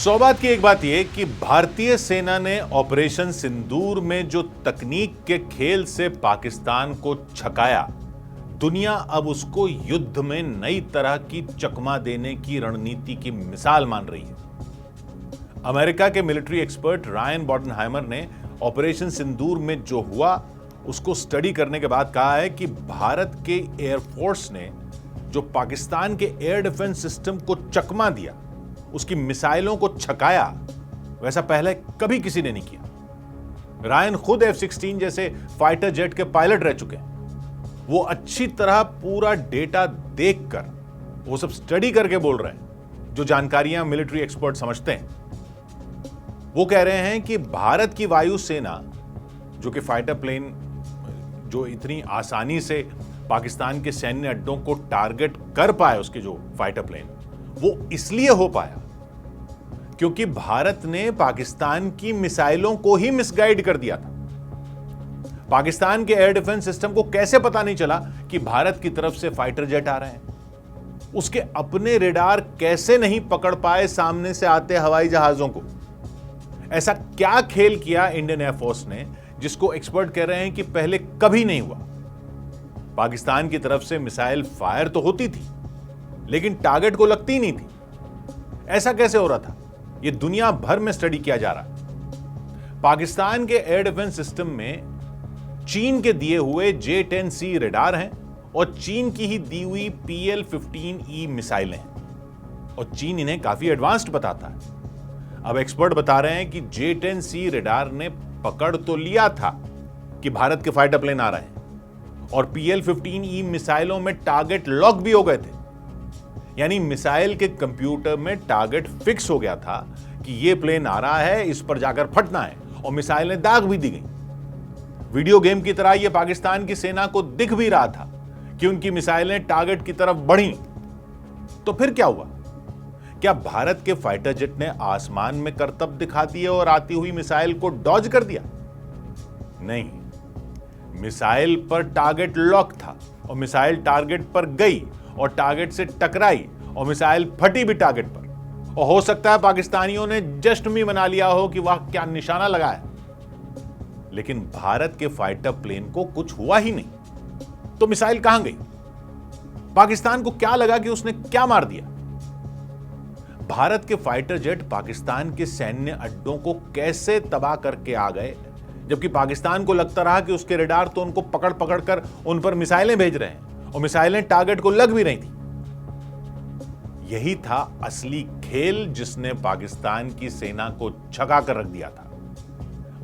सौ बात की एक बात यह कि भारतीय सेना ने ऑपरेशन सिंदूर में जो तकनीक के खेल से पाकिस्तान को छकाया, दुनिया अब उसको युद्ध में नई तरह की चकमा देने की रणनीति की मिसाल मान रही है। अमेरिका के मिलिट्री एक्सपर्ट रायन बॉडेनहाइमर ने ऑपरेशन सिंदूर में जो हुआ उसको स्टडी करने के बाद कहा है कि भारत के एयरफोर्स ने जो पाकिस्तान के एयर डिफेंस सिस्टम को चकमा दिया, उसकी मिसाइलों को छकाया, वैसा पहले कभी किसी ने नहीं किया। रायन खुद F-16 जैसे फाइटर जेट के पायलट रह चुके हैं। वो अच्छी तरह पूरा डेटा देखकर वो सब स्टडी करके बोल रहे हैं जो जानकारियां मिलिट्री एक्सपर्ट समझते हैं। वो कह रहे हैं कि भारत की वायुसेना जो कि फाइटर प्लेन जो इतनी आसानी से पाकिस्तान के सैन्य अड्डों को टारगेट कर पाए, उसके जो फाइटर प्लेन, वो इसलिए हो पाया क्योंकि भारत ने पाकिस्तान की मिसाइलों को ही मिसगाइड कर दिया था। पाकिस्तान के एयर डिफेंस सिस्टम को कैसे पता नहीं चला कि भारत की तरफ से फाइटर जेट आ रहे हैं? उसके अपने रेडार कैसे नहीं पकड़ पाए सामने से आते हवाई जहाजों को? ऐसा क्या खेल किया इंडियन एयरफोर्स ने जिसको एक्सपर्ट कह रहे हैं कि पहले कभी नहीं हुआ? पाकिस्तान की तरफ से मिसाइल फायर तो होती थी लेकिन टारगेट को लगती नहीं थी। ऐसा कैसे हो रहा था? यह दुनिया भर में स्टडी किया जा रहा है। पाकिस्तान के एयर डिफेंस सिस्टम में चीन के दिए हुए J-10C रेडार हैं और चीन की ही दी हुई PL-15E मिसाइलें हैं और चीन इन्हें काफी एडवांस्ड बताता है। अब एक्सपर्ट बता रहे हैं कि J-10C रेडार ने पकड़ तो लिया था कि भारत के फाइटर प्लेन आ रहे हैं और PL-15E मिसाइलों में टारगेट लॉक भी हो गए थे। यानी मिसाइल के कंप्यूटर में टारगेट फिक्स हो गया था कि यह प्लेन आ रहा है, इस पर जाकर फटना है, और मिसाइल ने दाग भी दी गई। वीडियो गेम की तरह यह पाकिस्तान की सेना को दिख भी रहा था कि उनकी मिसाइलें टारगेट की तरफ बढ़ी। तो फिर क्या हुआ? क्या भारत के फाइटर जेट ने आसमान में करतब दिखा दिए और आती हुई मिसाइल को डॉज कर दिया? नहीं, मिसाइल पर टारगेट लॉक था और मिसाइल टारगेट पर गई और टारगेट से टकराई और मिसाइल फटी भी टारगेट पर। और हो सकता है पाकिस्तानियों ने जश्न भी मना लिया हो कि वाह क्या निशाना लगाया, लेकिन भारत के फाइटर प्लेन को कुछ हुआ ही नहीं। तो मिसाइल कहां गई? पाकिस्तान को क्या लगा कि उसने क्या मार दिया? भारत के फाइटर जेट पाकिस्तान के सैन्य अड्डों को कैसे तबाह करके आ गए, जबकि पाकिस्तान को लगता रहा कि उसके रेडार तो उनको पकड़ पकड़ कर उन पर मिसाइलें भेज रहे हैं और मिसाइलें टारगेट को लग भी नहीं थी। यही था असली खेल जिसने पाकिस्तान की सेना को छका कर रख दिया था।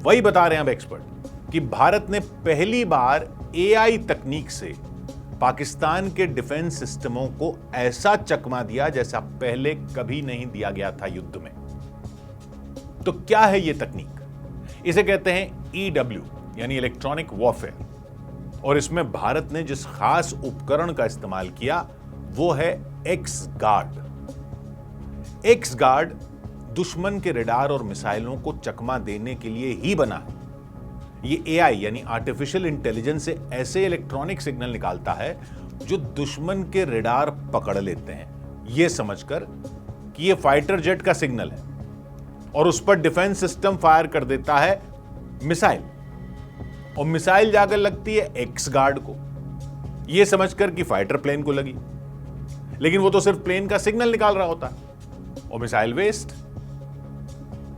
वही बता रहे हैं अब एक्सपर्ट कि भारत ने पहली बार AI तकनीक से पाकिस्तान के डिफेंस सिस्टमों को ऐसा चकमा दिया जैसा पहले कभी नहीं दिया गया था युद्ध में। तो क्या है यह तकनीक? इसे कहते हैं EW यानी इलेक्ट्रॉनिक वॉरफेयर, और इसमें भारत ने जिस खास उपकरण का इस्तेमाल किया वो है X-Guard। X-Guard दुश्मन के रेडार और मिसाइलों को चकमा देने के लिए ही बना है। ये AI यानी आर्टिफिशियल इंटेलिजेंस से ऐसे इलेक्ट्रॉनिक सिग्नल निकालता है जो दुश्मन के रेडार पकड़ लेते हैं यह समझकर कि यह फाइटर जेट का सिग्नल है, और उस पर डिफेंस सिस्टम फायर कर देता है मिसाइल, और मिसाइल जाकर लगती है X-Guard को यह समझकर कि फाइटर प्लेन को लगी, लेकिन वो तो सिर्फ प्लेन का सिग्नल निकाल रहा होता है और मिसाइल वेस्ट।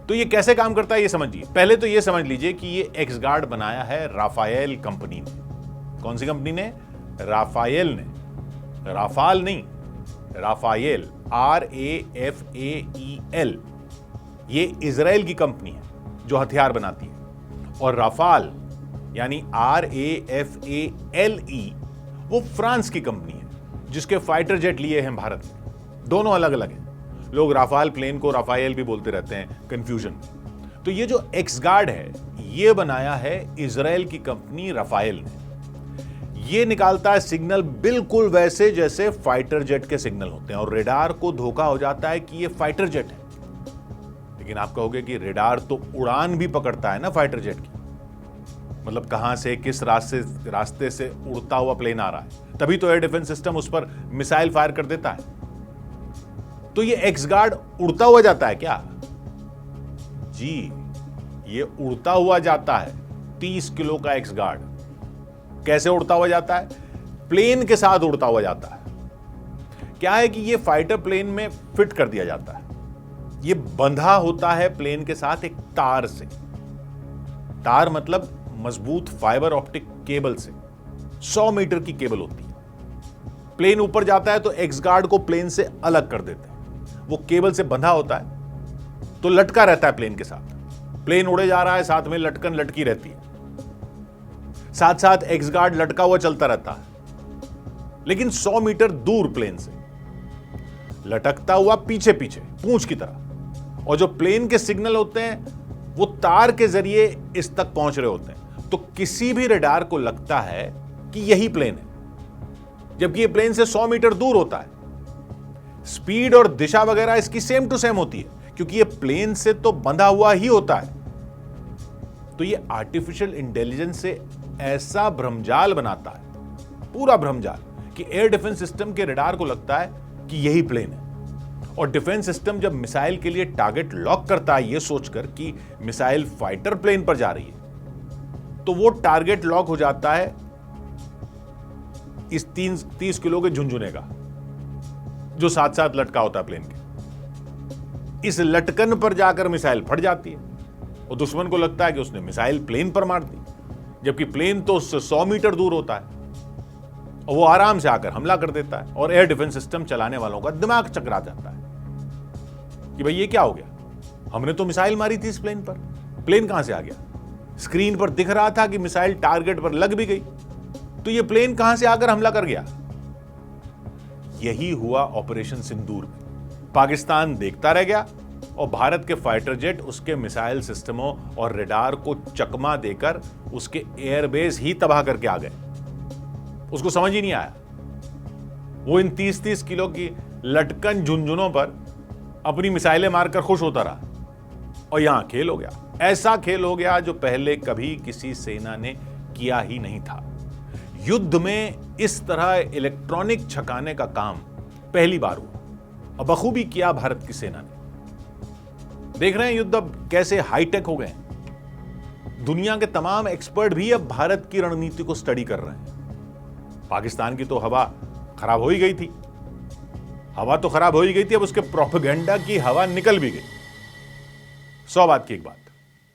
तो ये कैसे काम करता है ये समझिए। पहले तो ये समझ लीजिए कि ये X-Guard बनाया है राफाएल कंपनी ने। कौन सी कंपनी ने? राफाएल ने। राफाल नहीं, राफाएल, RAFAEL। ये इजराइल की कंपनी है जो हथियार बनाती है, और राफाल यानी RAFALE वो फ्रांस की कंपनी है जिसके फाइटर जेट लिए हैं भारत ने। दोनों अलग अलग हैं। लोग राफाल प्लेन को राफाएल भी बोलते रहते हैं कंफ्यूजन में। तो ये जो X-Guard है ये बनाया है इजराइल की कंपनी राफाएल ने। ये निकालता है सिग्नल बिल्कुल वैसे जैसे फाइटर जेट के सिग्नल होते हैं, और रेडार को धोखा हो जाता है कि ये फाइटर जेट है। लेकिन आप कहोगे कि रेडार तो उड़ान भी पकड़ता है ना फाइटर जेट की, मतलब कहां से किस रास्ते से उड़ता हुआ प्लेन आ रहा है, तभी तो एयर डिफेंस सिस्टम उस पर मिसाइल फायर कर देता है। तो ये X-Guard उड़ता हुआ जाता है क्या? जी, ये उड़ता हुआ जाता है 30 किलो का एक्स गार्ड। कैसे उड़ता हुआ जाता है? प्लेन के साथ उड़ता हुआ जाता है। क्या है कि ये फाइटर प्लेन में फिट कर दिया जाता है। ये बंधा होता है प्लेन के साथ एक तार से। तार मतलब मजबूत फाइबर ऑप्टिक केबल से। 100 मीटर की केबल होती है। प्लेन ऊपर जाता है तो एक्स गार्ड को प्लेन से अलग कर देते हैं। वो केबल से बंधा होता है तो लटका रहता है प्लेन के साथ। प्लेन उड़े जा रहा है, साथ में लटकन लटकी रहती है, साथ साथ एक्स गार्ड लटका हुआ चलता रहता है, लेकिन 100 मीटर दूर प्लेन से, लटकता हुआ पीछे पीछे पूंछ की तरह। और जो प्लेन के सिग्नल होते हैं वो तार के जरिए इस तक पहुंच रहे होते हैं। तो किसी भी रडार को लगता है कि यही प्लेन है, जबकि ये प्लेन से 100 मीटर दूर होता है। स्पीड और दिशा वगैरह इसकी सेम टू सेम होती है, क्योंकि ये प्लेन से तो बंधा हुआ ही होता है। तो ये आर्टिफिशियल इंटेलिजेंस से ऐसा भ्रमजाल बनाता है, पूरा भ्रमजाल, कि एयर डिफेंस सिस्टम के रडार को लगता है कि यही प्लेन है। और डिफेंस सिस्टम जब मिसाइल के लिए टारगेट लॉक करता है, यह सोचकर कि मिसाइल फाइटर प्लेन पर जा रही है, तो वो टारगेट लॉक हो जाता है इस 30 किलो के झुंझुने का, जो साथ साथ लटका होता है प्लेन के। इस लटकन पर जाकर मिसाइल फट जाती है और दुश्मन को लगता है कि उसने मिसाइल प्लेन पर मार दी, जबकि प्लेन तो उससे 100 मीटर दूर होता है। और वो आराम से आकर हमला कर देता है और एयर डिफेंस सिस्टम चलाने वालों का दिमाग चकरा जाता है कि भाई ये क्या हो गया, हमने तो मिसाइल मारी थी इस प्लेन पर, प्लेन कहां से आ गया? स्क्रीन पर दिख रहा था कि मिसाइल टारगेट पर लग भी गई, तो ये प्लेन कहां से आकर हमला कर गया? यही हुआ ऑपरेशन सिंदूर में। पाकिस्तान देखता रह गया और भारत के फाइटर जेट उसके मिसाइल सिस्टमों और रडार को चकमा देकर उसके एयरबेस ही तबाह करके आ गए। उसको समझ ही नहीं आया। वो इन 30-30 किलो की लटकन झुंझुनों पर अपनी मिसाइलें मारकर खुश होता रहा और यहां खेल हो गया। ऐसा खेल हो गया जो पहले कभी किसी सेना ने किया ही नहीं था। युद्ध में इस तरह इलेक्ट्रॉनिक छकाने का काम पहली बार हुआ और बखूबी किया भारत की सेना ने। देख रहे हैं युद्ध अब कैसे हाईटेक हो गए। दुनिया के तमाम एक्सपर्ट भी अब भारत की रणनीति को स्टडी कर रहे हैं। पाकिस्तान की तो हवा खराब हो ही गई थी, हवा तो खराब हो ही गई थी, अब उसके प्रोपेगेंडा की हवा निकल भी गई। 100 बात की एक बात।